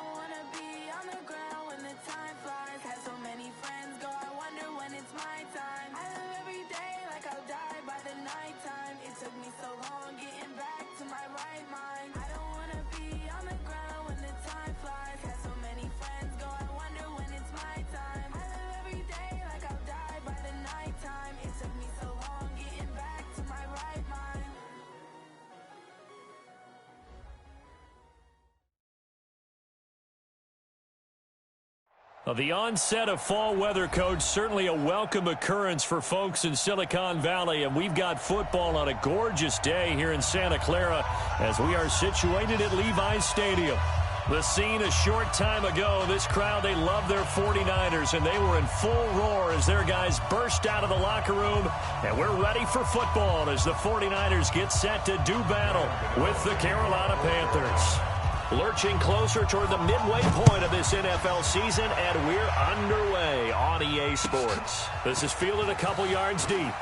don't wanna be on the ground when the time flies. Had so many friends go, I wonder when it's my time. I live every day like I'll die by the nighttime. It took me so long getting back to my right mind. I don't wanna be on the ground when the time flies. Had so many friends go, I wonder when it's my time. I live every day like I'll die by the nighttime. It took me so long getting back to my right mind. Well, the onset of fall weather, Coach, certainly a welcome occurrence for folks in Silicon Valley, and we've got football on a gorgeous day here in Santa Clara as we are situated at Levi's Stadium. The scene a short time ago, this crowd, they love their 49ers, and they were in full roar as their guys burst out of the locker room, and we're ready for football as the 49ers get set to do battle with the Carolina Panthers. Lurching closer toward the midway point of this NFL season, and we're underway on EA Sports. This is fielded a couple yards deep.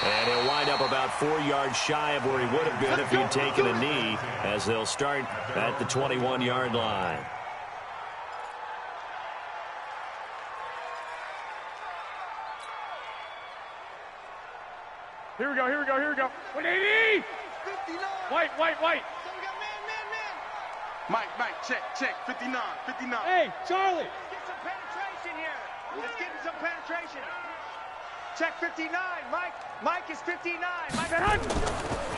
And he'll wind up about 4 yards shy of where he would have been if he'd taken a knee, as they'll start at the 21-yard line. Here we go, here we go, here we go. 180! White. Mike, check. 59. Hey, Charlie! Let's get some penetration here. Let's get some penetration. Check 59. Mike is 59.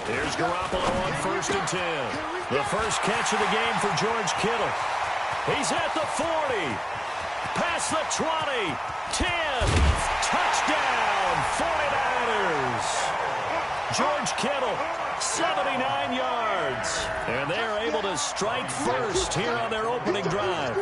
Here's Garoppolo on 1st and 10. The first catch of the game for George Kittle. He's at the 40. Past the 20. 10. Touchdown, 49ers. George Kittle, 79 yards. And they are able to strike first here on their opening drive.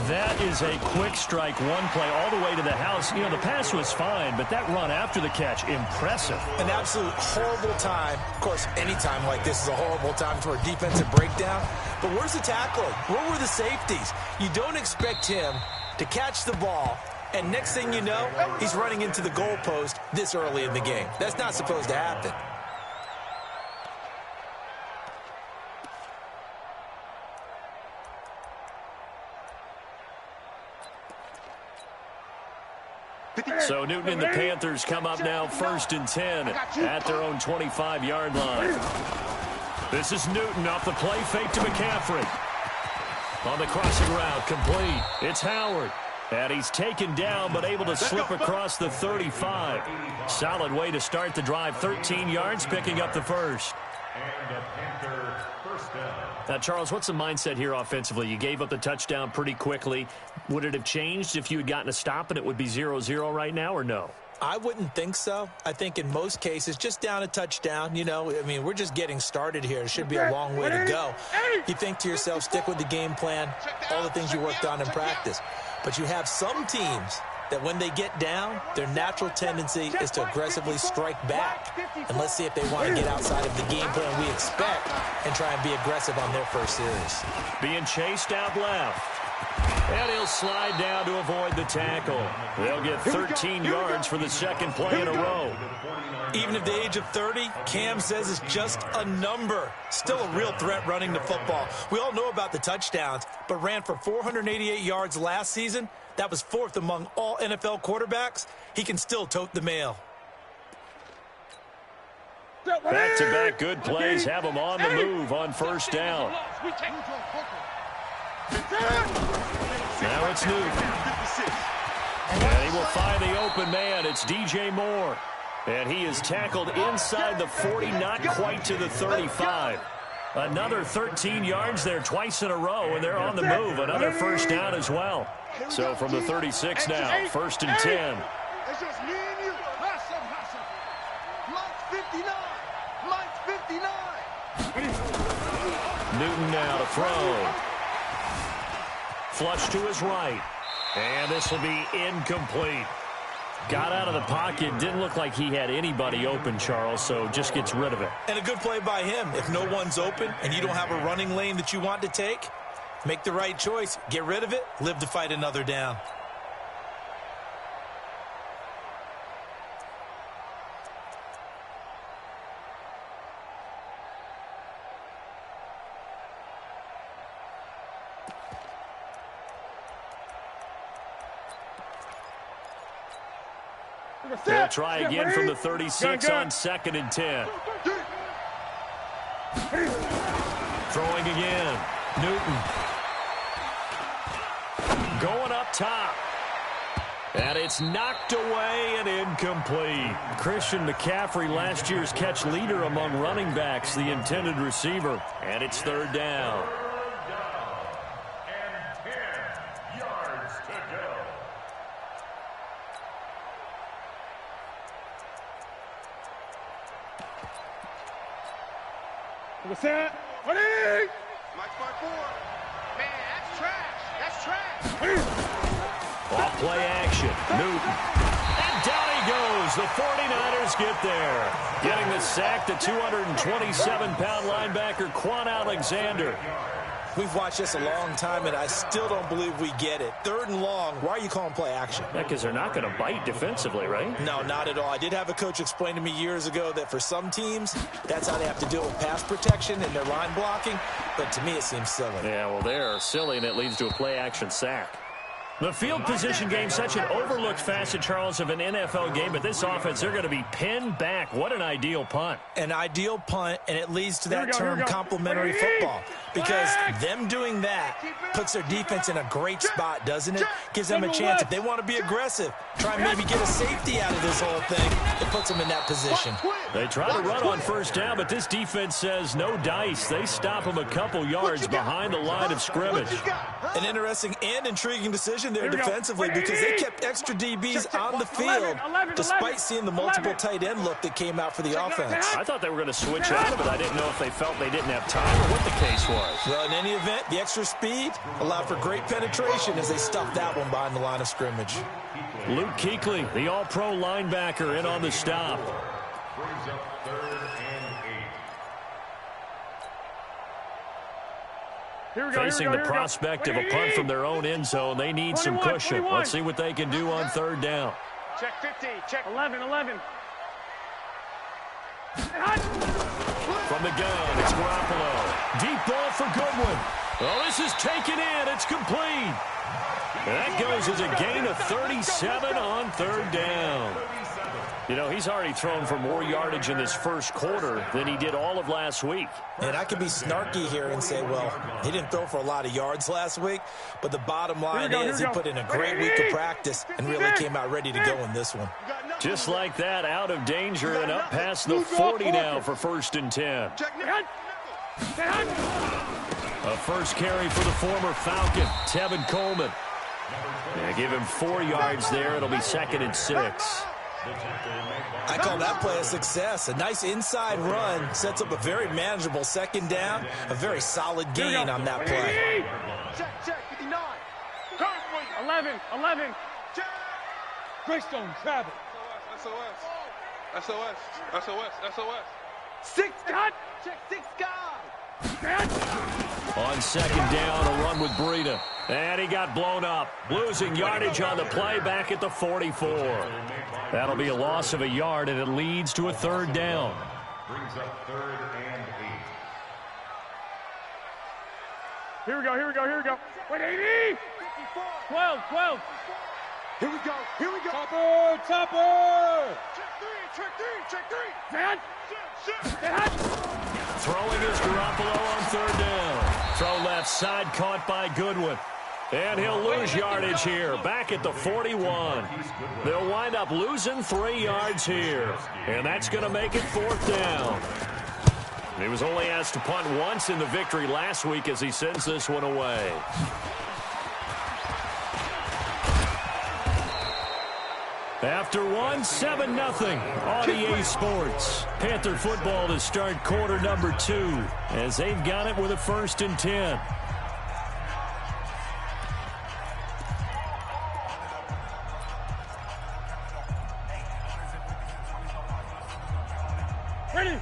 That is a quick strike, one play all the way to the house. You know, the pass was fine, but that run after the catch, impressive. An absolute horrible time. Of course, any time like this is a horrible time for a defensive breakdown. But where's the tackling? Where were the safeties? You don't expect him to catch the ball, and next thing you know, he's running into the goalpost this early in the game. That's not supposed to happen. So Newton and the Panthers come up now 1st and 10 at their own 25-yard line. This is Newton off the play fake to McCaffrey. On the crossing route, complete. It's Howard. And he's taken down but able to slip across the 35. Solid way to start the drive. 13 yards, picking up the first. Now, Charles, what's the mindset here offensively? You gave up the touchdown pretty quickly. Would it have changed if you had gotten a stop and it would be 0-0 right now, or no? I wouldn't think so. I think in most cases, just down a touchdown, you know, I mean, we're just getting started here. It should be a long way to go. You think to yourself, stick with the game plan, all the things you worked on in practice. But you have some teams that when they get down, their natural tendency is to aggressively strike back. And let's see if they want to get outside of the game plan we expect and try and be aggressive on their first series. Being chased out left. And he'll slide down to avoid the tackle. They'll get 13 yards for the second play in a row. Even at the age of 30, Cam says it's just a number. Still a real threat running the football. We all know about the touchdowns, but ran for 488 yards last season. That was 4th among all NFL quarterbacks. He can still tote the mail. Back-to-back good plays have him on the move on 1st down. Now it's Newton. And he will find the open man. It's DJ Moore. And he is tackled inside the 40, not quite to the 35. Another 13 yards there twice in a row, and they're on the move. Another first down as well. So from the 36 now, 1st and 10. It's just me and you. Hustle. Mike's 59. Mike's 59. Newton now to throw. Flush to his right. And this will be incomplete. Got out of the pocket. Didn't look like he had anybody open, Charles, so just gets rid of it. And a good play by him. If no one's open and you don't have a running lane that you want to take, make the right choice. Get rid of it. Live to fight another down. They'll try again from the 36 on 2nd and 10. Throwing again. Newton. Going up top. And it's knocked away and incomplete. Christian McCaffrey, last year's catch leader among running backs, the intended receiver. And it's 3rd down. And 10 yards to go. What's that? Ready? Mike 4. Man, that's trash. That's trash. Off play action. Newton. And down he goes. The 49ers get there. Getting the sack, the 227-pound linebacker, Quan Alexander. We've watched this a long time, and I still don't believe we get it. 3rd and long. Why are you calling play action? Yeah, because they're not going to bite defensively, right? No, not at all. I did have a coach explain to me years ago that for some teams, that's how they have to deal with pass protection and their line blocking. But to me, it seems silly. Yeah, well, they're silly, and it leads to a play action sack. The field position game, such an overlooked facet, Charles, of an NFL game, but this offense, they're going to be pinned back. What an ideal punt. An ideal punt, and it leads to that term complementary football. Because them doing that puts their defense in a great spot, doesn't it? Gives them a chance. If they want to be aggressive, try and maybe get a safety out of this whole thing, it puts them in that position. They try to run on 1st down, but this defense says no dice. They stop them a couple yards behind the line of scrimmage. An interesting and intriguing decision there defensively because they kept extra DBs on the field despite seeing the multiple tight end look that came out for the offense. I thought they were going to switch out of it. I didn't know if they felt they didn't have time or what the case was. Well, in any event, the extra speed allowed for great penetration as they stuffed that one behind the line of scrimmage. Luke Kuechly, the all-pro linebacker, in on the stop. Brings up 3rd and 8. Facing the prospect of a punt from their own end zone, they need some cushion. Let's see what they can do on 3rd down. Check 50. Check 11. From the gun, it's Garoppolo. Deep ball for Goodwin. Well, this is taken in. It's complete. That goes as a gain of 37 on 3rd down. You know, he's already thrown for more yardage in this 1st quarter than he did all of last week. And I could be snarky here and say, well, he didn't throw for a lot of yards last week, but the bottom line is he put in a great week of practice and really came out ready to go in this one. Just like that, out of danger and up past the 40 now for 1st and 10. A first carry for the former Falcon, Tevin Coleman. Give him 4 yards there. It'll be 2nd and 6. I call that play a success. A nice inside run sets up a very manageable 2nd down. A very solid gain on that play. Check 59. 11. Greystone, travel. SOS. 6 got. Check 6 guy. On 2nd down, a run with Breida. And he got blown up. Losing yardage on the play back at the 44. That'll be a loss of a yard, and it leads to a 3rd down. Brings up 3rd and 8. Here we go. 180. 12. Here we go. Topper. Check 3. Man. Throwing is Garoppolo on 3rd down. Throw left side, caught by Goodwin. And he'll lose yardage here, back at the 41. They'll wind up losing 3 yards here. And that's going to make it 4th down. He was only asked to punt once in the victory last week as he sends this one away. After one, 7-0 on EA Sports. Panther football to start quarter number 2 as they've got it with a 1st and 10.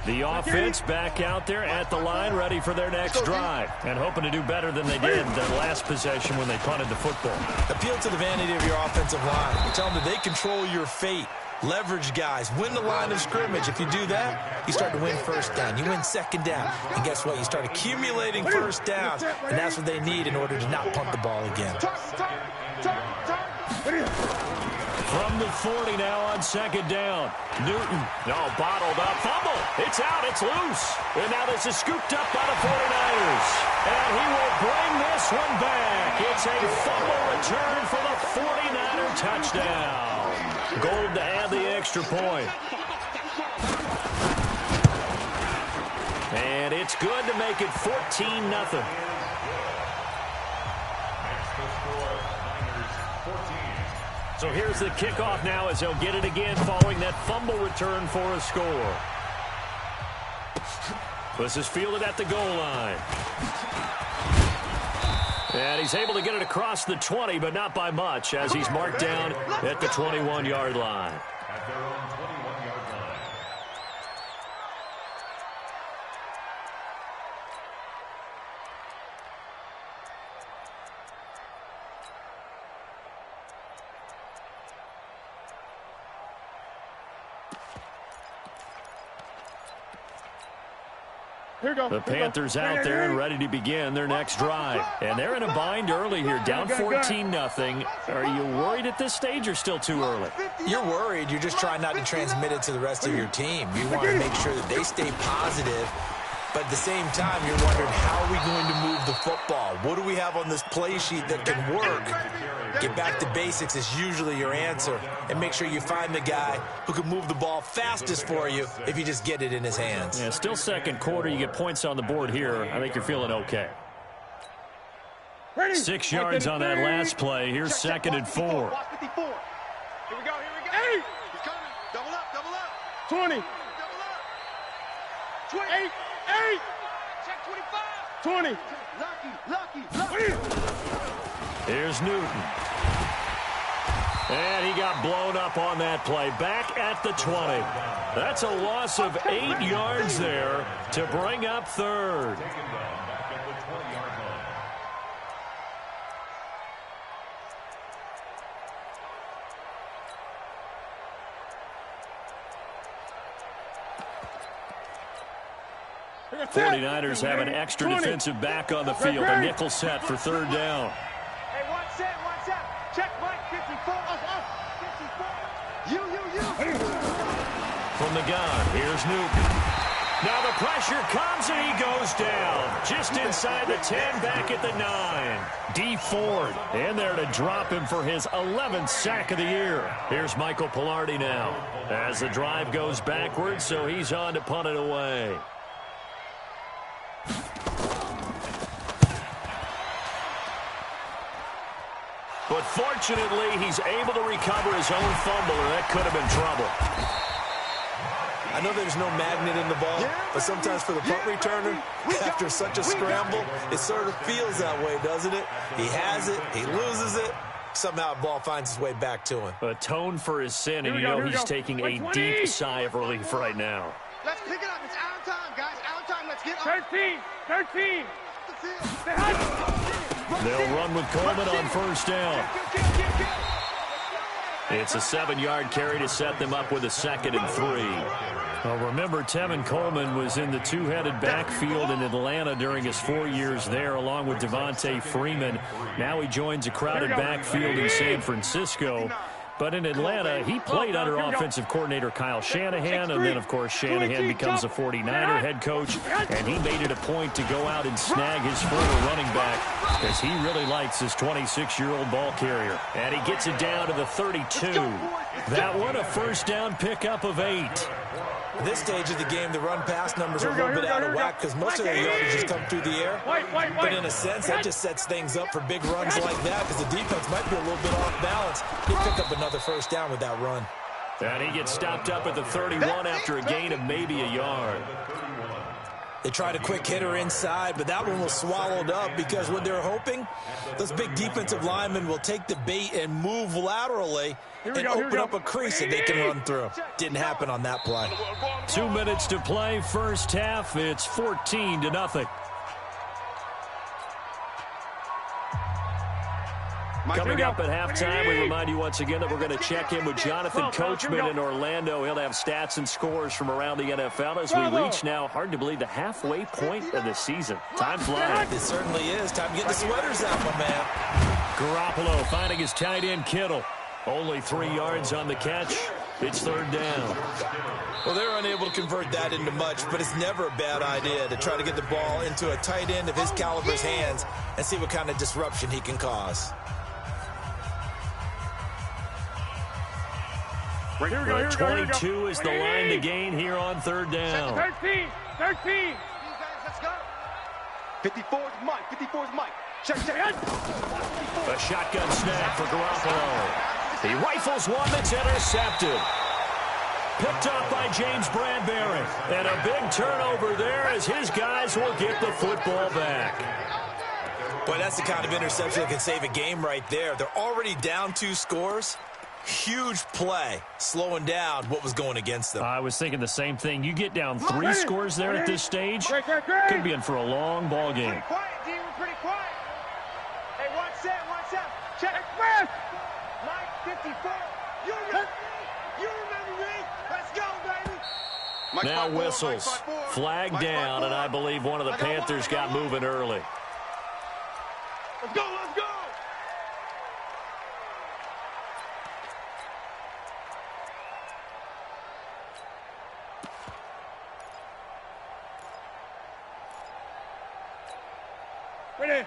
The offense back out there at the line, ready for their next drive, and hoping to do better than they did their last possession when they punted the football. Appeal to the vanity of your offensive line. You tell them that they control your fate. Leverage guys. Win the line of scrimmage. If you do that, you start to win 1st down. You win 2nd down. And guess what? You start accumulating 1st downs, and that's what they need in order to not punt the ball again. From the 40 now on second down. Newton, bottled up. Fumble. It's out. It's loose. And now this is scooped up by the 49ers. And he will bring this one back. It's a fumble return for the 49er touchdown. Gold to add the extra point. And it's good to make it 14-0. So here's the kickoff now as he'll get it again following that fumble return for a score. This is fielded at the goal line. And he's able to get it across the 20, but not by much, as he's marked down at the 21-yard line. At their own 21-yard line. The Panthers out there and ready to begin their next drive. And they're in a bind early here, down 14-0. Are you worried at this stage or still too early? You're worried. You're just trying not to transmit it to the rest of your team. You want to make sure that they stay positive. But at the same time, you're wondering, how are we going to move the football? What do we have on this play sheet that can work? Get back to basics is usually your answer. And make sure you find the guy who can move the ball fastest for you if you just get it in his hands. Yeah, still second quarter. You get points on the board here. I think you're feeling okay. 6 yards on that last play. Here's second and 4. Here we go. Hey! He's coming. Double up, double up. 20. Double up. 28. 8. Check 25. 20. Lucky. Here's Newton. And he got blown up on that play. Back at the 20. That's a loss of 8 yards there to bring up third. Taken down back at the 20-yard line. That's 49ers have an extra defensive back on the field. A nickel set for third down. Hey, one set. Check Mike, 54. You. From the gun, here's Newton. Now the pressure comes and he goes down. Just inside the 10, back at the 9. D Ford in there to drop him for his 11th sack of the year. Here's Michael Pilardi now as the drive goes backwards, so he's on to punt it away. But fortunately, he's able to recover his own fumble, or that could have been trouble. I know there's no magnet in the ball, but sometimes for the punt returner, after such a scramble, it sort of feels that way, doesn't it? He has it, he loses it, somehow the ball finds its way back to him. Atone for his sin, and you know he's taking a deep sigh of relief right now. Let's pick it up. It's our time, guys. Our time. Let's get up. 13. The field. They'll run with Coleman on first down. It's a 7-yard carry to set them up with a 2nd and 3. Well, remember, Tevin Coleman was in the two-headed backfield in Atlanta during his 4 years there, along with Devontae Freeman. Now he joins a crowded backfield in San Francisco. But in Atlanta, he played under offensive coordinator Kyle Shanahan, and then, of course, Shanahan becomes a 49er head coach, and he made it a point to go out and snag his former running back because he really likes his 26-year-old ball carrier. And he gets it down to the 32. That one, a first down pickup of 8. At this stage of the game, the run-pass numbers are a little bit out of whack because most of their yardage has come through the air. But in a sense, that just sets things up for big runs like that because the defense might be a little bit off balance. He'll pick up another first down with that run. And he gets stopped up at the 31 after a gain of maybe a yard. They tried a quick hitter inside, but that one was swallowed up because what they're hoping, those big defensive linemen will take the bait and move laterally and open up a crease that they can run through. Didn't happen on that play. 2 minutes to play, first half. It's 14-0. Coming up at halftime, we remind you once again that we're going to check in with Jonathan Coachman in Orlando. He'll have stats and scores from around the NFL as we reach now, hard to believe, the halfway point of the season. Time flies. It certainly is. Time to get the sweaters out, my man. Garoppolo finding his tight end Kittle. Only 3 yards on the catch. It's third down. Well, they're unable to convert that into much, but it's never a bad idea to try to get the ball into a tight end of his caliber's hands and see what kind of disruption he can cause. Here we go, 22 is the line to gain here on third down. 13. Let's go. 54 is Mike. 54 is Mike. Check. A shotgun snap for Garoppolo. He rifles one that's intercepted. Picked up by James Bradbury. And a big turnover there as his guys will get the football back. Boy, that's the kind of interception that can save a game right there. They're already down 2 scores. Huge play, slowing down what was going against them. I was thinking the same thing. You get down 3 scores there at this stage, could be in for a long ball game. Pretty quiet, D. We're pretty quiet. Hey, one set. Check. Express. Mike, 54. You remember me? Let's go, baby. Now whistles. Flag down, and I believe one of the Panthers got moving early. Let's go.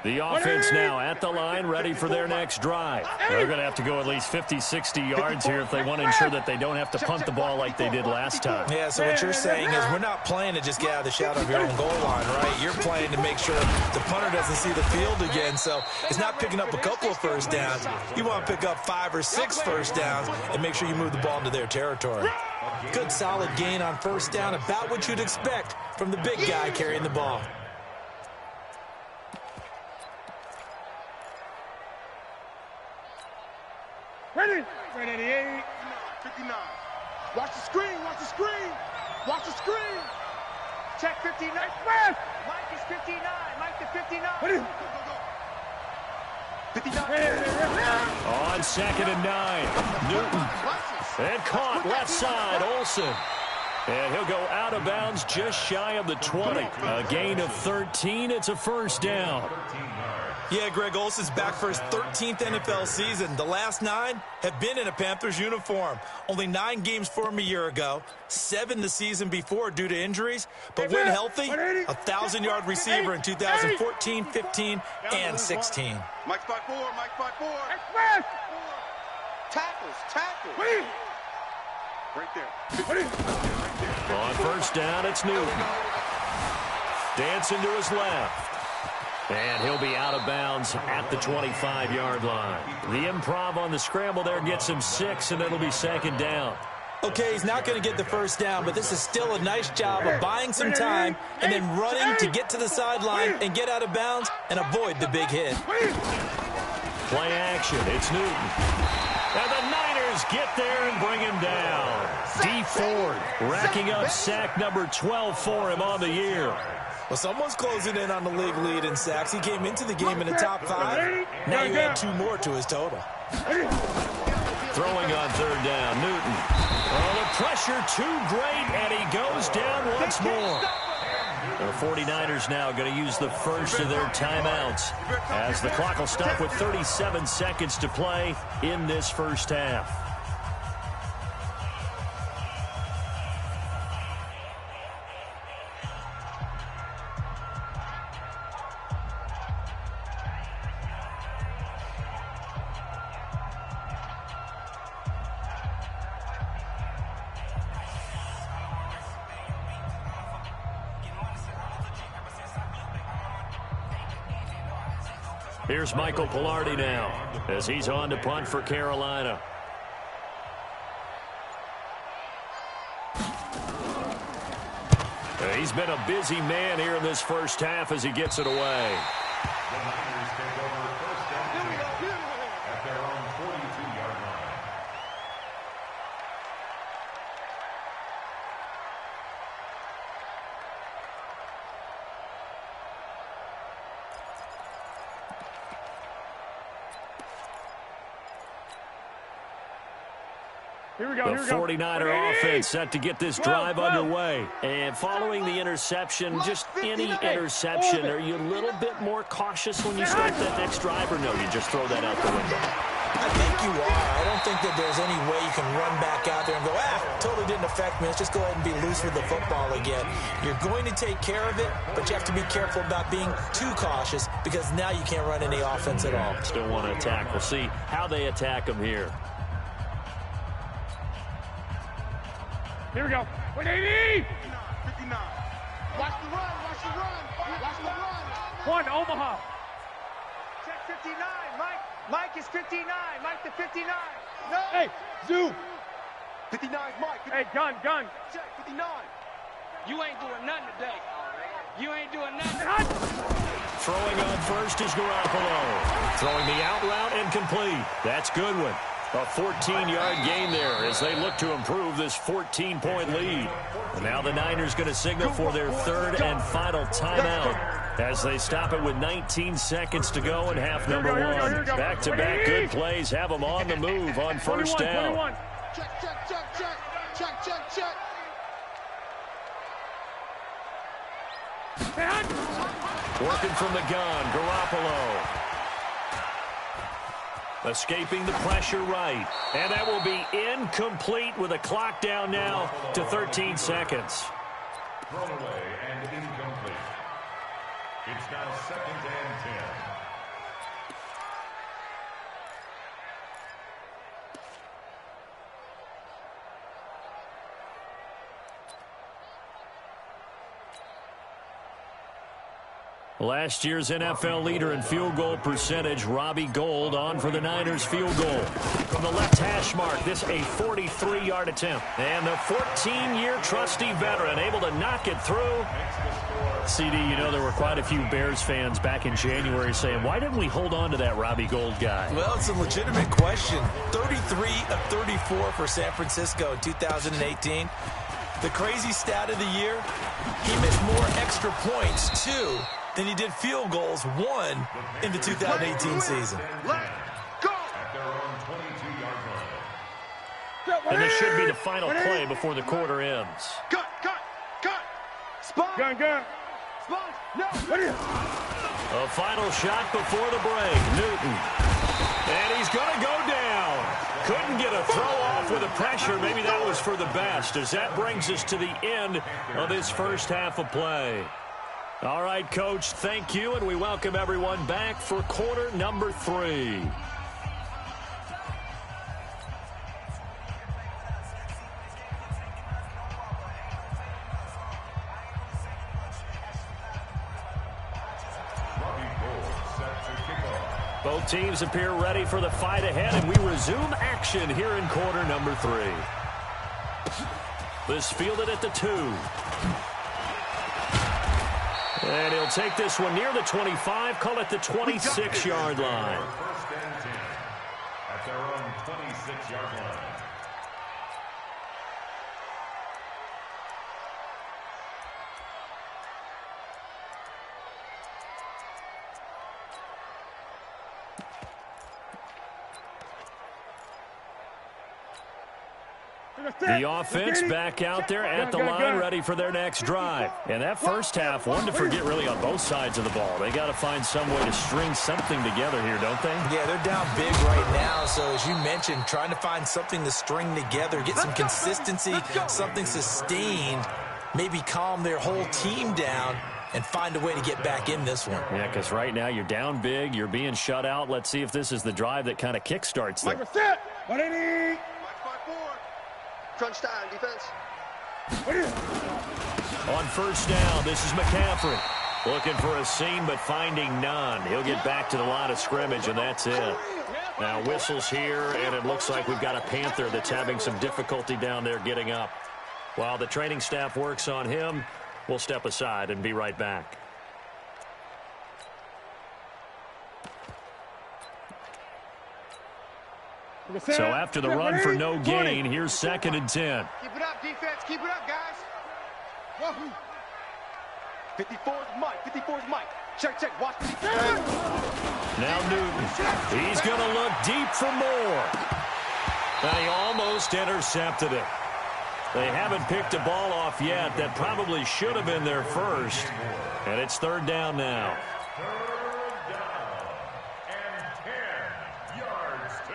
The offense now at the line, ready for their next drive. They're going to have to go at least 50, 60 yards here if they want to ensure that they don't have to punt the ball like they did last time. Yeah, so what you're saying is we're not playing to just get out of the shadow of your own goal line, right? You're playing to make sure the punter doesn't see the field again, so it's not picking up a couple of first downs. You want to pick up 5 or 6 first downs and make sure you move the ball into their territory. Good, solid gain on first down, about what you'd expect from the big guy carrying the ball. Ready. 58. 59. Watch the screen. Check 59. Express. Mike is 59. Mike to 59. Ready. Go. 59. On 2nd and 9, Newton. And caught left side, Olsen. And he'll go out of bounds just shy of the 20. A gain of 13. It's a first down. Yeah, Greg Olsen's back for his 13th NFL season. The last 9 have been in a Panthers uniform. Only 9 games for him a year ago, 7 the season before due to injuries. But when healthy, a 1,000-yard receiver in 2014, 15, and 16. Mike spot 4. Express. Tackles. Right there. On first down, it's Newton. Dancing to his left. And he'll be out of bounds at the 25-yard line. The improv on the scramble there gets him 6, and it'll be 2nd down. Okay, he's not going to get the first down, but this is still a nice job of buying some time and then running to get to the sideline and get out of bounds and avoid the big hit. Play action. It's Newton. And the Niners get there and bring him down. D. Ford racking up sack number 12 for him on the year. Well, someone's closing in on the league lead in sacks. He came into the game in the top 5. Now you add 2 more to his total. Throwing on third down, Newton. Oh, the pressure too great, and he goes down once more. The 49ers now going to use the first of their timeouts as the clock will stop with 37 seconds to play in this first half. Here's Michael Pilardi now as he's on to punt for Carolina. He's been a busy man here in this first half as he gets it away. The Niners take over first down at their own 42-yard line. Here we go. The 49er offense set to get this drive underway. And following the interception, just any interception, are you a little bit more cautious when you start that next drive, or no, you just throw that out the window? I think you are. I don't think that there's any way you can run back out there and go, totally didn't affect me. Let's just go ahead and be loose with the football again. You're going to take care of it, but you have to be careful about being too cautious because now you can't run any offense at all. Still want to attack. We'll see how they attack them here. Here we go. 180! 59. Watch the run, watch the run, watch the run. One, Omaha. Check 59, Mike. Mike is 59. Mike to 59. No. Hey, Zoo. 59 is Mike. Hey, gun. Check 59. You ain't doing nothing today. You ain't doing nothing. Throwing on first is Garoppolo. Throwing the out route and complete. That's Goodwin. A 14-yard gain there as they look to improve this 14-point lead. And now the Niners going to signal for their third and final timeout as they stop it with 19 seconds to go in half number one. Back-to-back good plays have them on the move on first down. Check, check, check, check. Check, check, check. Working from the gun, Garoppolo. Escaping the pressure right. And that will be incomplete with a clock down now to 13 seconds. Thrown away and incomplete. It's now 2nd and 10. Last year's NFL leader in field goal percentage, Robbie Gould, on for the Niners field goal. From the left hash mark, this a 43-yard attempt. And the 14-year trusty veteran able to knock it through. CD, you know there were quite a few Bears fans back in January saying, why didn't we hold on to that Robbie Gould guy? Well, it's a legitimate question. 33 of 34 for San Francisco in 2018. The crazy stat of the year, he missed more extra points, too, than he did field goals, one in the 2018 season. And this should be the final play before the quarter ends. Cut. Spot. Gun. Spot. No. A final shot before the break. Newton. And he's going to go down. Couldn't get a throw off with the pressure. Maybe that was for the best, as that brings us to the end of this first half of play. All right, Coach, thank you, and we welcome everyone back for quarter number 3. Both teams appear ready for the fight ahead, and we resume action here in quarter number 3. This fielded at the 2. And he'll take this one near the 25, call it the 26-yard line. First and 10 at their own 26-yard line. The offense back out there at the line, ready for their next drive. And that first half, one to forget really on both sides of the ball. They got to find some way to string something together here, don't they? Yeah, they're down big right now. So as you mentioned, trying to find something to string together, get some consistency, something sustained, maybe calm their whole team down and find a way to get back in this one. Yeah, because right now you're down big, you're being shut out. Let's see if this is the drive that kind of kickstarts them. Mike, set. 180. Crunch time, defense. On first down, this is McCaffrey. Looking for a seam, but finding none. He'll get back to the line of scrimmage, and that's it. Now whistles here, and it looks like we've got a Panther that's having some difficulty down there getting up. While the training staff works on him, we'll step aside and be right back. So after the run for no gain, here's 2nd and 10. Keep it up, defense. Keep it up, guys. 54 is Mike. 54 is Mike. Check. Watch the Now Newton. He's going to look deep for more. And he almost intercepted it. They haven't picked a ball off yet. That probably should have been their first. And it's 3rd down now. 3rd down and 10 yards to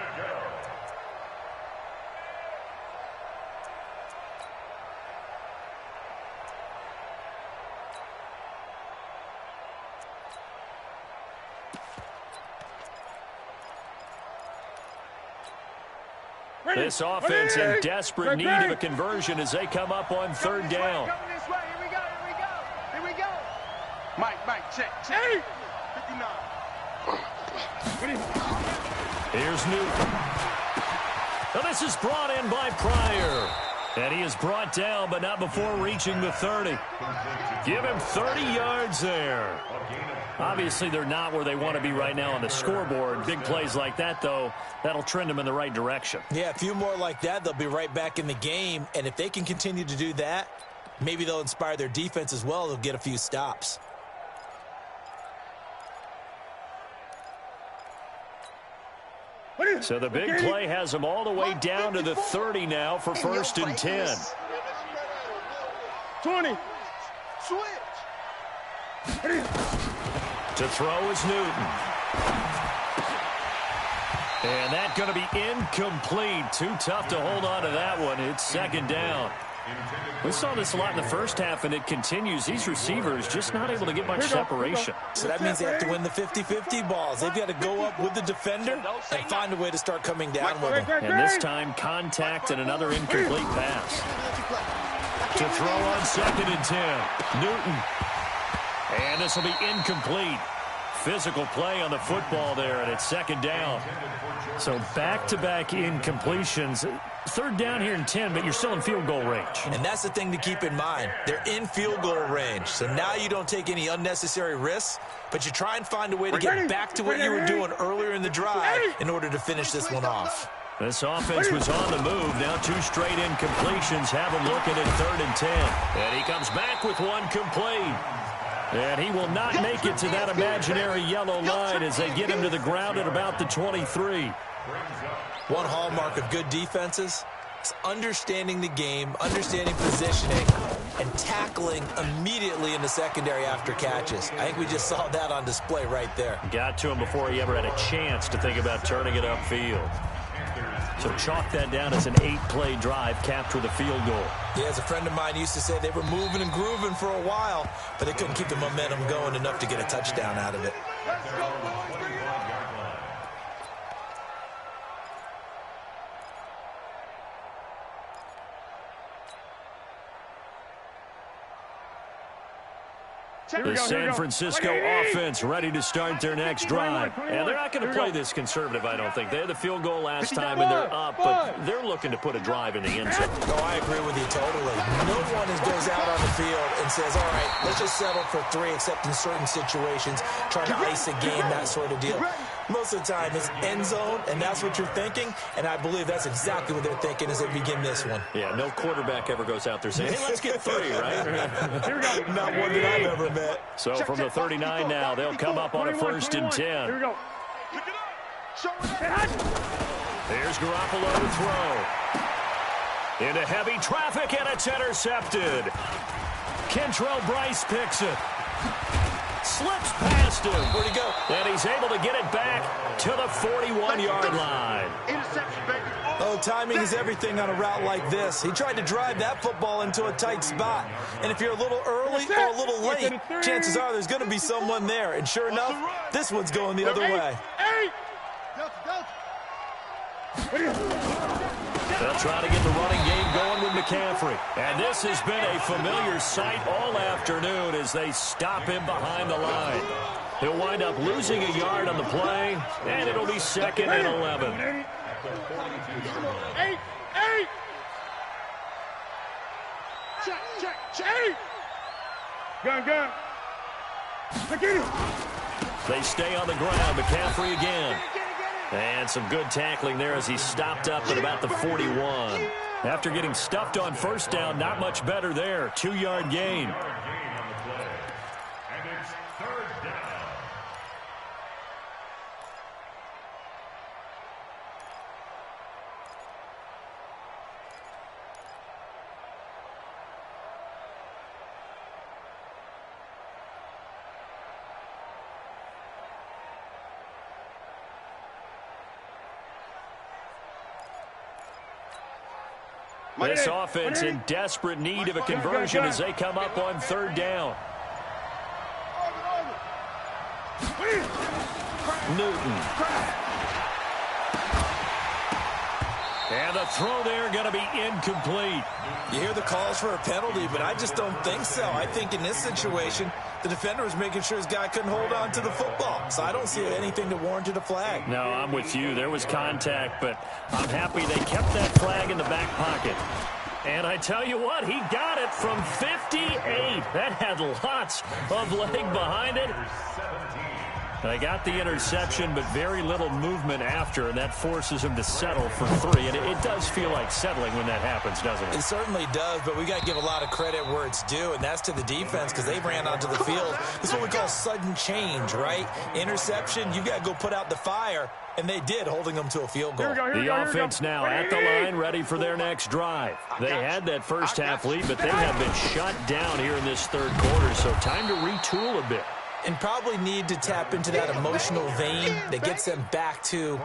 This offense in desperate need of a conversion as they come up on third down. Coming this way. Here we go. Here we go. Mike, check. 59. Here's Newton. Now this is brought in by Pryor. And he is brought down, but not before reaching the 30. Give him 30 yards there. Obviously, they're not where they want to be right now on the scoreboard. Big plays like that, though, that'll trend them in the right direction. Yeah, a few more like that, they'll be right back in the game. And if they can continue to do that, maybe they'll inspire their defense as well. They'll get a few stops. So the big play has them all the way down to the 30 now for 1st and 10. 20. Switch. To throw is Newton. And that's going to be incomplete. Too tough to hold on to that one. It's 2nd down. We saw this a lot in the first half, and it continues. These receivers just not able to get much separation. So that means they have to win the 50-50 balls. They've got to go up with the defender and find a way to start coming down with them. And this time, contact and another incomplete pass. To throw on 2nd and 10. Newton. And this will be incomplete. Physical play on the football there, and it's 2nd down. So back-to-back incompletions. 3rd down here and 10, but you're still in field goal range. And that's the thing to keep in mind. They're in field goal range. So now you don't take any unnecessary risks, but you try and find a way to get back to what you were doing earlier in the drive in order to finish this one off. This offense was on the move. Now 2 straight incompletions have them looking at 3rd and 10. And he comes back with one complete. And he will not make it to that imaginary yellow line as they get him to the ground at about the 23. One hallmark of good defenses is understanding the game, understanding positioning, and tackling immediately in the secondary after catches. I think we just saw that on display right there. Got to him before he ever had a chance to think about turning it upfield. So chalk that down as an 8-play drive, capture the field goal. Yeah, as a friend of mine used to say, they were moving and grooving for a while, but they couldn't keep the momentum going enough to get a touchdown out of it. The San Francisco offense ready to start their next drive. And they're not going to play this conservative, I don't think. They had the field goal last time, and they're up, but they're looking to put a drive in the end zone. No, I agree with you totally. No one goes out on the field and says, all right, let's just settle for 3, except in certain situations, trying to ice a game, that sort of deal. Most of the time, it's end zone, and that's what you're thinking, and I believe that's exactly what they're thinking as they begin this one. Yeah, no quarterback ever goes out there saying, hey, let's get 3, right? Not one that I've ever met. So from the 39 now, they'll come up on a 1st and 10. Here we go. Here's Garoppolo to throw. Into heavy traffic, and it's intercepted. Kentrell Bryce picks it. Slips past him. Where'd he go? And he's able to get it back to the 41-yard line. Interception, baby. Oh, timing is everything on a route like this. He tried to drive that football into a tight spot. And if you're a little early or a little late, chances are there's going to be someone there. And sure enough, this one's going the other way. They'll try to get the running game going with McCaffrey. And this has been a familiar sight all afternoon as they stop him behind the line. He'll wind up losing a yard on the play, and it'll be 2nd and 11. 8. Check. Gun. They stay on the ground. McCaffrey again. And some good tackling there as he stopped up at about the 41. After getting stuffed on 1st down, not much better there. 2-yard gain. And it's 3rd down. This offense in desperate need of a conversion as they come up on 3rd down. Newton. And the throw there going to be incomplete. You hear the calls for a penalty, but I just don't think so. I think in this situation, the defender was making sure his guy couldn't hold on to the football. So I don't see anything that warranted a flag. No, I'm with you. There was contact, but I'm happy they kept that flag in the back pocket. And I tell you what, he got it from 58. That had lots of leg behind it. They got the interception, but very little movement after, and that forces him to settle for 3. And it does feel like settling when that happens, doesn't it? It certainly does, but we got to give a lot of credit where it's due, and that's to the defense because they ran onto the field. This is what we call sudden change, right? Interception, you got to go put out the fire, and they did, holding them to a field goal. The offense now at the line, ready for their next drive. They had that first half lead, but they have been shut down here in this third quarter, so time to retool a bit. And probably need to tap into that emotional vein that gets them back to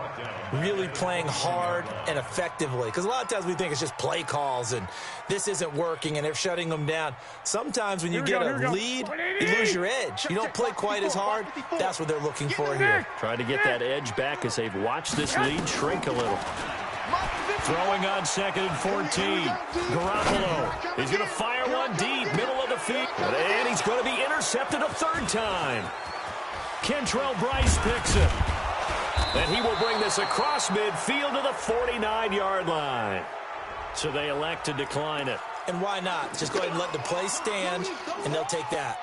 really playing hard and effectively. Because a lot of times we think it's just play calls and this isn't working and they're shutting them down. Sometimes when you get a lead, you lose your edge. You don't play quite as hard. That's what they're looking for here. Trying to get that edge back as they've watched this lead shrink a little. Throwing on 2nd and 14. Garoppolo is going to fire one deep, middle of the field. And he's going to be intercepted a 3rd time. Kentrell Bryce picks it. And he will bring this across midfield to the 49-yard line. So they elect to decline it. And why not? Just go ahead and let the play stand, and they'll take that.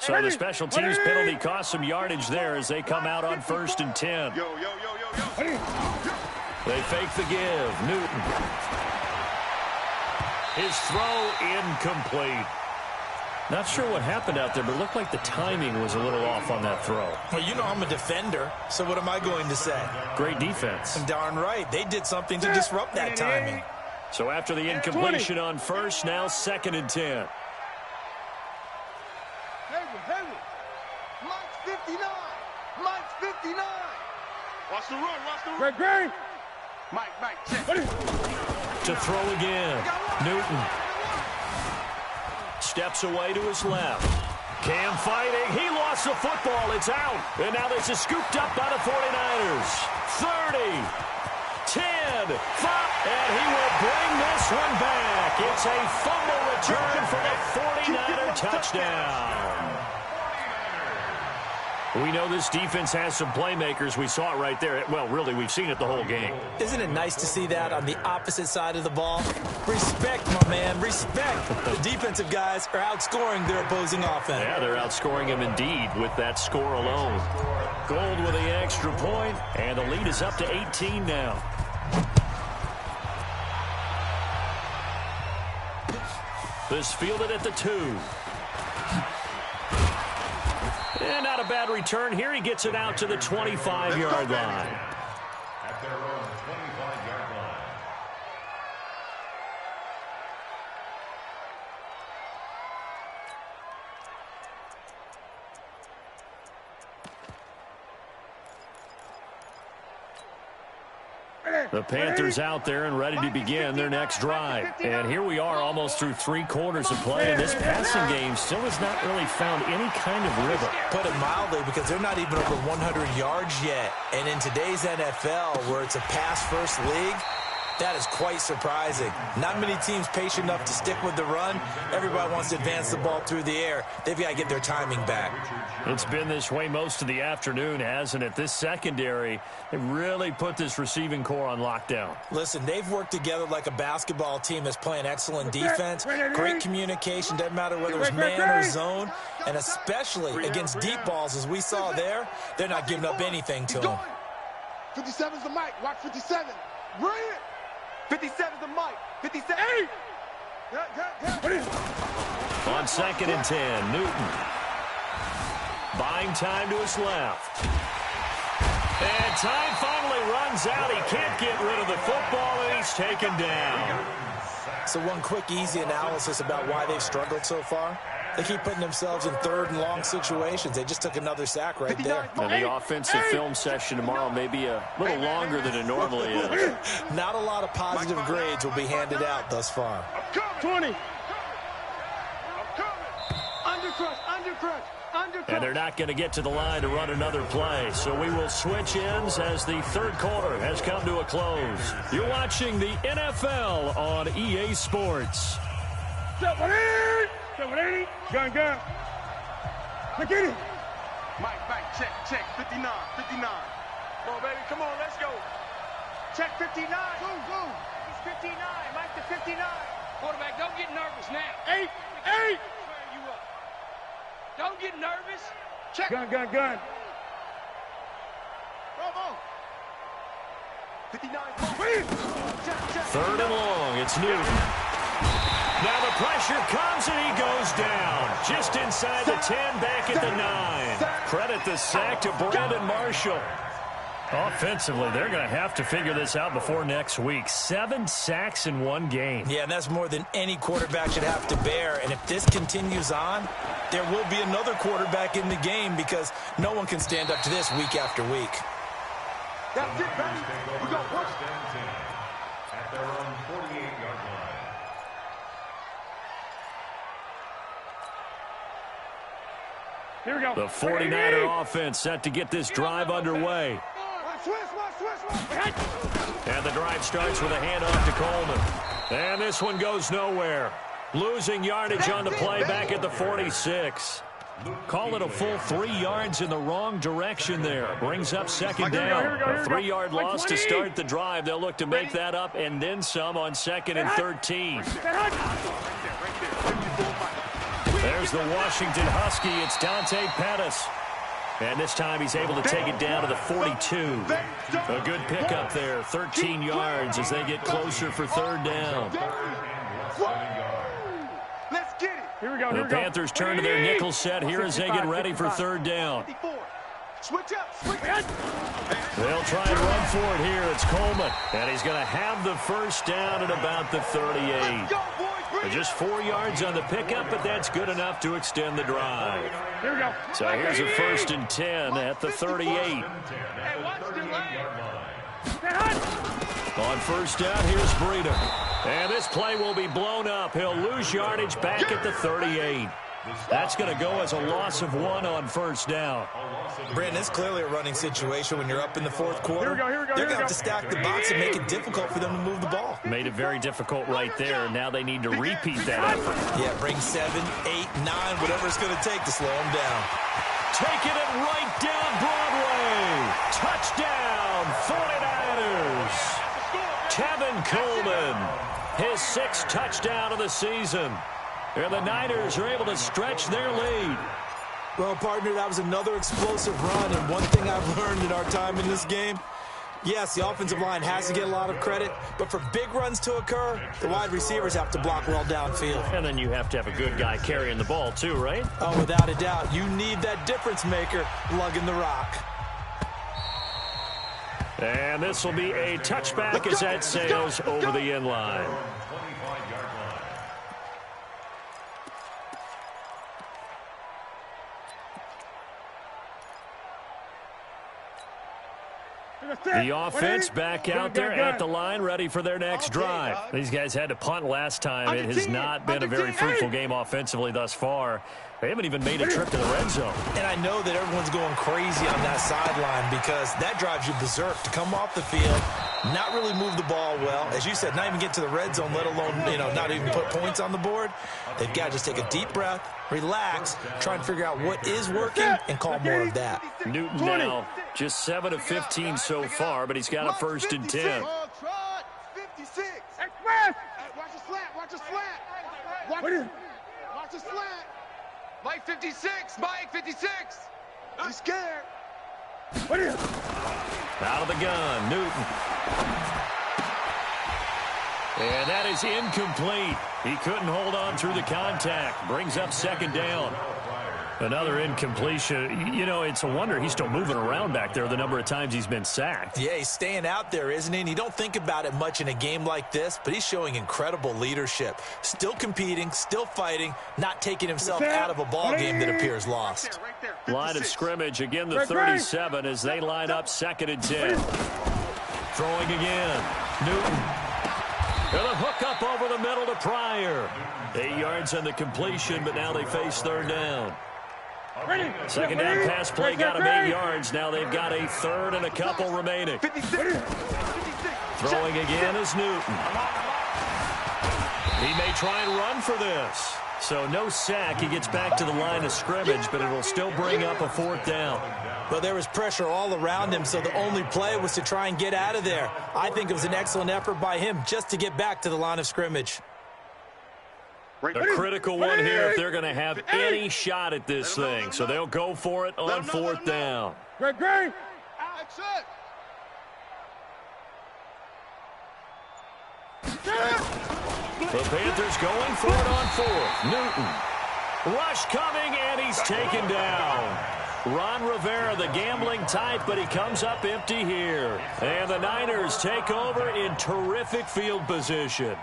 So the special teams penalty cost some yardage there as they come out on 1st and 10. They fake the give. Newton. His throw incomplete. Not sure what happened out there, but it looked like the timing was a little off on that throw. Well, you know I'm a defender, so what am I going to say? Great defense. And darn right. They did something to disrupt that timing. So after the incompletion on 1st, now 2nd and 10. Mike's 59. Mike's 59. Watch the run. Watch the run. Great, great. Mike, check. To throw again. Newton. Steps away to his left. Cam fighting. He lost the football. It's out. And now this is scooped up by the 49ers. 30, 10, 5. And he will bring this one back. It's a fumble return for the 49er touchdown. We know this defense has some playmakers. We saw it right there. Well, really, we've seen it the whole game. Isn't it nice to see that on the opposite side of the ball? Respect, my man, respect. The defensive guys are outscoring their opposing offense. Yeah, they're outscoring him indeed with that score alone. Gold with the extra point, and the lead is up to 18 now. This fielded at the 2. And not a bad return here. He gets it out to the 25-yard line. At their own 25-yard line. The Panthers out there and ready to begin their next drive. And here we are almost through 3 quarters of play, and this passing game still has not really found any kind of rhythm. Put it mildly, because they're not even over 100 yards yet. And in today's NFL, where it's a pass-first league, that is quite surprising. Not many teams patient enough to stick with the run. Everybody wants to advance the ball through the air. They've got to get their timing back. It's been this way most of the afternoon, hasn't it? This secondary, they really put this receiving core on lockdown. Listen, they've worked together like a basketball team that's playing excellent defense. Great communication, doesn't matter whether it was man or zone. And especially against deep balls, as we saw there, they're not giving up anything to them. 57's the Mike. Watch 57. Bring it. 57's the Mike. 57. On 2nd and 10, Newton. Buying time to his left. And time finally runs out. He can't get rid of the football, and he's taken down. So one quick, easy analysis about why they've struggled so far. They keep putting themselves in 3rd and long situations. They just took another sack right there. And the offensive film session tomorrow may be a little longer than it normally is. Not a lot of positive grades will be handed out thus far. 20. Undercrush. And they're not going to get to the line to run another play. So we will switch ends as the third quarter has come to a close. You're watching the NFL on EA Sports. 780. Gun, gun. Look at it. Mike, check, 59. Come on, baby, come on, let's go. Check 59. Go. He's 59. Mike to 59. Quarterback, don't get nervous now. 8. Square you up. Don't get nervous. Check. Gun. Bravo. 59. Third and long. It's Newton. Now the pressure comes and he goes down. Just inside the 10, back at the 9. Credit the sack to Brandon Marshall. Offensively, they're going to have to figure this out before next week. 7 sacks in one game. Yeah, and that's more than any quarterback should have to bear. And if this continues on, there will be another quarterback in the game because no one can stand up to this week after week. That's it, baby. We go work. At their own 48-yard line. Here we go. The 49er offense set to get this drive underway. Switch. And the drive starts with a handoff to Coleman. And this one goes nowhere. Losing yardage on the play back at the 46. Call it a full 3 yards in the wrong direction there. Brings up second down. A 3-yard loss to start the drive. They'll look to make that up and then some on 2nd and 13. There's the Washington Husky. It's Dante Pettis. And this time he's able to take it down to the 42. A good pickup there. 13 yards as they get closer for third down. Let's get it. Here we go. The Panthers turn to their nickel set here as they get ready for third down. Switch up. They'll try and run for it here. It's Coleman. And he's going to have the first down at about the 38. Just 4 yards on the pickup, but that's good enough to extend the drive. Here we go. So here's a 1st and 10 at the 38. On first down, here's Breida. And this play will be blown up. He'll lose yardage back at the 38. That's going to go as a loss of 1 on first down. Brandon, it's clearly a running situation when you're up in the fourth quarter. Here we go. They're going to have to stack the box and make it difficult for them to move the ball. Made it very difficult right there. Now they need to repeat that effort. Yeah, bring 7, 8, 9, whatever it's going to take to slow them down. Taking it right down Broadway. Touchdown, 49ers. Tevin Coleman, his 6th touchdown of the season. And the Niners are able to stretch their lead. Well, partner, that was another explosive run. And one thing I've learned in our time in this game, yes, the offensive line has to get a lot of credit, but for big runs to occur, the wide receivers have to block well downfield. And then you have to have a good guy carrying the ball too, right? Oh, without a doubt. You need that difference maker lugging the rock. And this will be a touchback as that sails over the end line. The offense back out there at the line, ready for their next drive. These guys had to punt last time. It has not been a very fruitful game offensively thus far. They haven't even made a trip to the red zone. And I know that everyone's going crazy on that sideline because that drives you berserk to come off the field, not really move the ball well. As you said, not even get to the red zone, let alone, not even put points on the board. They've got to just take a deep breath, relax, try and figure out what is working and call more of that. Newton now just 7 of 15 so far, but he's got a 1st and 10. 56. Express. Watch the slant. Watch the slant. Mike 56. Mike 56. He's scared. Out of the gun, Newton. And that is incomplete. He couldn't hold on through the contact. Brings up 2nd down. Another incompletion. It's a wonder he's still moving around back there the number of times he's been sacked. Yeah, he's staying out there, isn't he? And you don't think about it much in a game like this, but he's showing incredible leadership. Still competing, still fighting, not taking himself out of a ball game that appears lost. Line of scrimmage, again the 37 as they line up 2nd and 10. Throwing again. Newton. And a hook up over the middle to Pryor. 8 yards on the completion, but now they face 3rd down. Second down pass play got him 8 yards. Now they've got a third and a couple remaining. 56. Throwing again is Newton. He may try and run for this. So no sack. He gets back to the line of scrimmage, but it'll still bring up a 4th down. Well, there was pressure all around him, so the only play was to try and get out of there. I think it was an excellent effort by him just to get back to the line of scrimmage. A critical one here if they're going to have any shot at this thing. So they'll go for it on 4th down. Great. The Panthers going for it on 4th. Newton. Rush coming, and he's taken down. Ron Rivera, the gambling type, but he comes up empty here. And the Niners take over in terrific field position.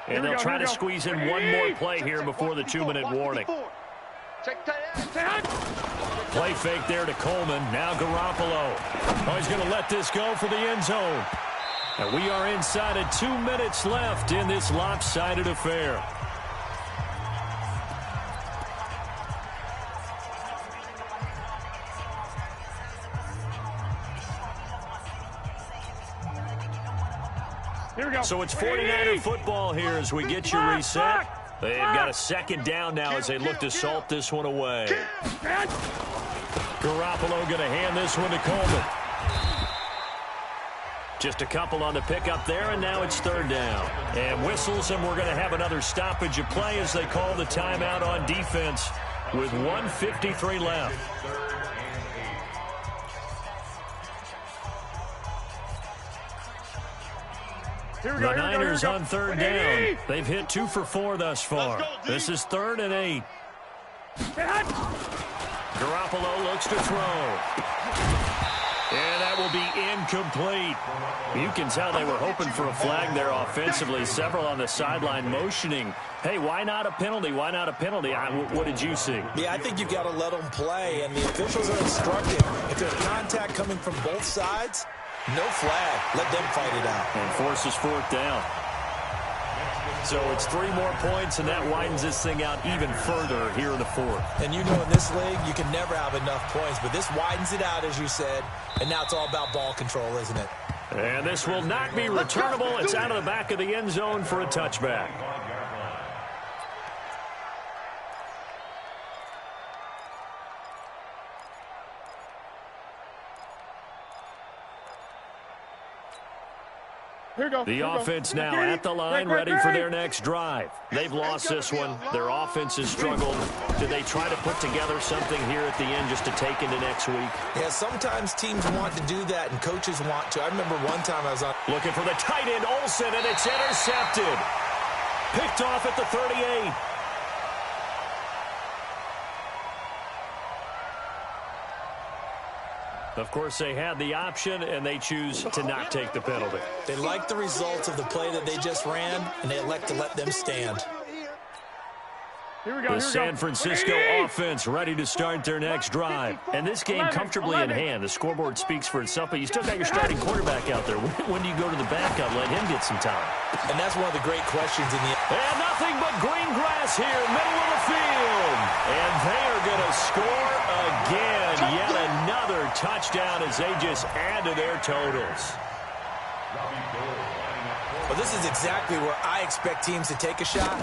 And they'll try to squeeze in one more play here before the 2-minute warning. Play fake there to Coleman. Now Garoppolo. Oh, he's going to let this go for the end zone. And we are inside of 2 minutes left in this lopsided affair. Here we go. So it's 49er football here as we get you reset. They've got a 2nd down now as they look to salt this one away. Garoppolo going to hand this one to Coleman. Just a couple on the pickup there, and now it's 3rd down. And whistles, and we're going to have another stoppage of play as they call the timeout on defense with 1:53 left. The Niners on 3rd down. They've hit 2 for 4 thus far. This is 3rd and 8. Garoppolo looks to throw. And that will be incomplete. You can tell they were hoping for a flag there offensively. Several on the sideline motioning. Hey, why not a penalty? Why not a penalty? What did you see? Yeah, I think you've got to let them play, and the officials are instructed. If there's contact coming from both sides, no flag. Let them fight it out. And forces 4th down. So it's 3 more points, and that widens this thing out even further here in the 4th. And you know in this league, you can never have enough points, but this widens it out, as you said, and now it's all about ball control, isn't it? And this will not be returnable. It's out of the back of the end zone for a touchback. The offense now at the line, ready for their next drive. They've lost this one. Their offense has struggled. Do they try to put together something here at the end just to take into next week? Yeah, sometimes teams want to do that, and coaches want to. I remember one time I was on... Looking for the tight end, Olsen, and it's intercepted. Picked off at the 38. Of course, they had the option, and they choose to not take the penalty. They like the results of the play that they just ran, and they elect to let them stand. The San Francisco offense ready to start their next drive. And this game comfortably in hand. The scoreboard speaks for itself, but you still got your starting quarterback out there. When do you go to the backup, let him get some time? And that's one of the great questions in the... And nothing but green grass here, middle of the field. And they are going to score again. Yet another touchdown as they just add to their totals. Well, this is exactly where I expect teams to take a shot.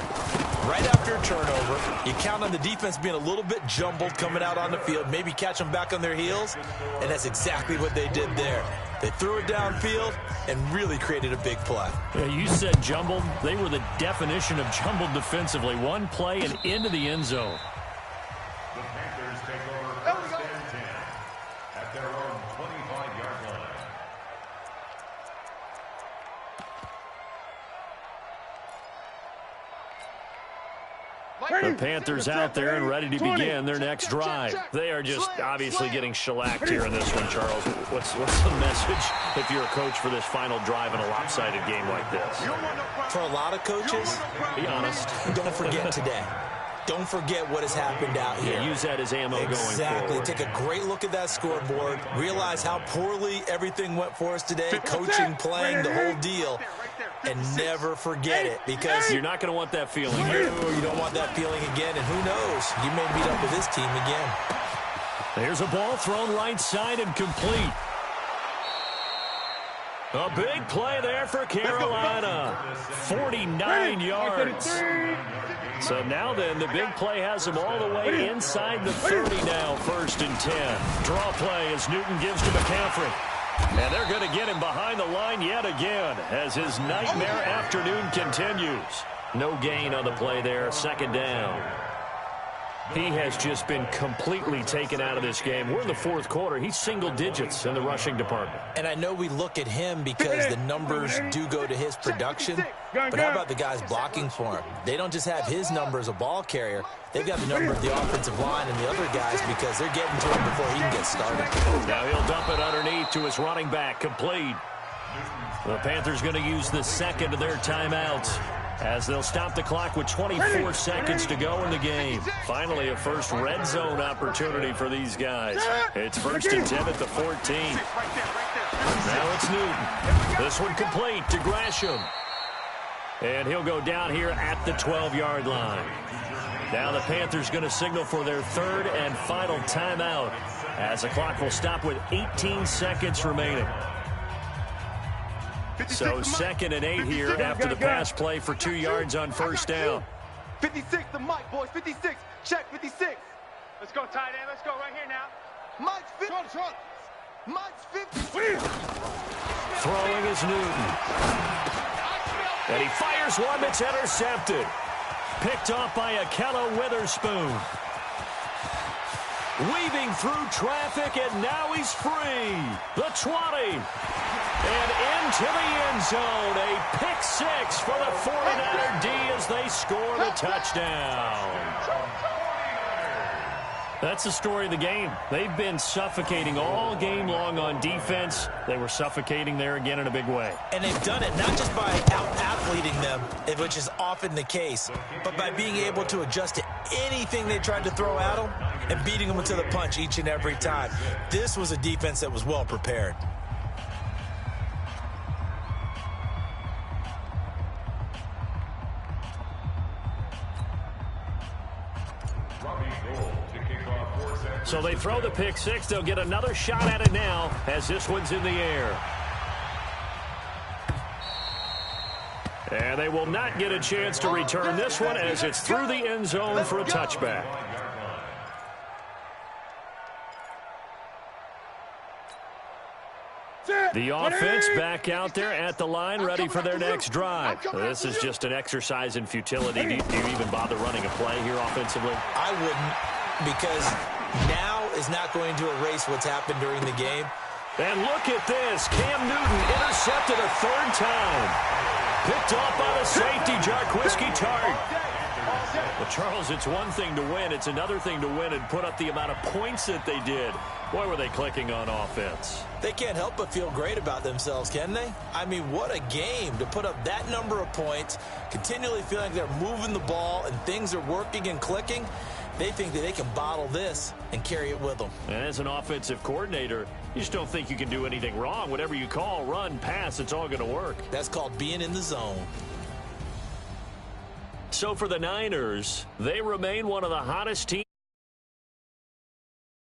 Right after a turnover, you count on the defense being a little bit jumbled coming out on the field, maybe catch them back on their heels, and that's exactly what they did there. They threw it downfield and really created a big play. Yeah, you said jumbled. They were the definition of jumbled defensively. One play and into the end zone. The Panthers take over first and 10 at their own 25-yard line. The Panthers out there and ready to begin their next drive. They are just obviously getting shellacked here in this one, Charles. What's the message if you're a coach for this final drive in a lopsided game like this? For a lot of coaches, be honest, don't forget today. don't forget what has happened out here. Yeah, use that as ammo going forward. Exactly. Take a great look at that scoreboard. Realize how poorly everything went for us today. Coaching, playing, the whole deal. And never forget it, because you're not going to want that feeling. You don't want that feeling again, and who knows? You may meet up with this team again. There's a ball thrown right side and complete. A big play there for Carolina. 49 yards. So now then, the big play has them all the way inside the 30 now, 1st and 10. Draw play as Newton gives to McCaffrey. And they're going to get him behind the line yet again as his nightmare afternoon continues. No gain on the play there, 2nd down. He has just been completely taken out of this game. We're in the 4th quarter. He's single digits in the rushing department. And I know we look at him because the numbers do go to his production, but how about the guys blocking for him? They don't just have his number as a ball carrier. They've got the number of the offensive line and the other guys because they're getting to him before he can get started. Now he'll dump it underneath to his running back, complete. The Panthers going to use the 2nd of their timeouts as they'll stop the clock with 24 seconds to go in the game. Finally, a first red zone opportunity for these guys. It's 1st and 10 at the 14. Now it's Newton. This one complete to Gresham. And he'll go down here at the 12-yard line. Now the Panthers going to signal for their 3rd and final timeout as the clock will stop with 18 seconds remaining. So 2nd and 8 here after the pass play for 2 yards on 1st down. 56 to Mike, boys. 56. Check 56. Let's go, tight end. Let's go right here now. Mike's 50. Mike's 50. Throwing is Newton. And he fires one that's intercepted. Picked off by Akello Witherspoon. Weaving through traffic, and now he's free. The 20. And into the end zone. A pick 6 for the 49er D as they score the touchdown. That's the story of the game. They've been suffocating all game long on defense. They were suffocating there again in a big way. And they've done it not just by out-athleting them, which is often the case, but by being able to adjust to anything they tried to throw at them and beating them to the punch each and every time. This was a defense that was well prepared. So they throw the pick 6. They'll get another shot at it now as this one's in the air. And they will not get a chance to return this one as it's through the end zone for a touchback. The offense back out there at the line, ready for their next drive. This is just an exercise in futility. Do you even bother running a play here offensively? I wouldn't, because now is not going to erase what's happened during the game. And look at this. Cam Newton intercepted a 3rd time. Picked off by the safety, Jarquiski Tart. Well, Charles, it's one thing to win. It's another thing to win and put up the amount of points that they did. Boy, were they clicking on offense. They can't help but feel great about themselves, can they? I mean, what a game to put up that number of points, continually feeling like they're moving the ball and things are working and clicking. They think that they can bottle this and carry it with them. And as an offensive coordinator, you just don't think you can do anything wrong. Whatever you call, run, pass, it's all going to work. That's called being in the zone. So for the Niners, they remain one of the hottest teams.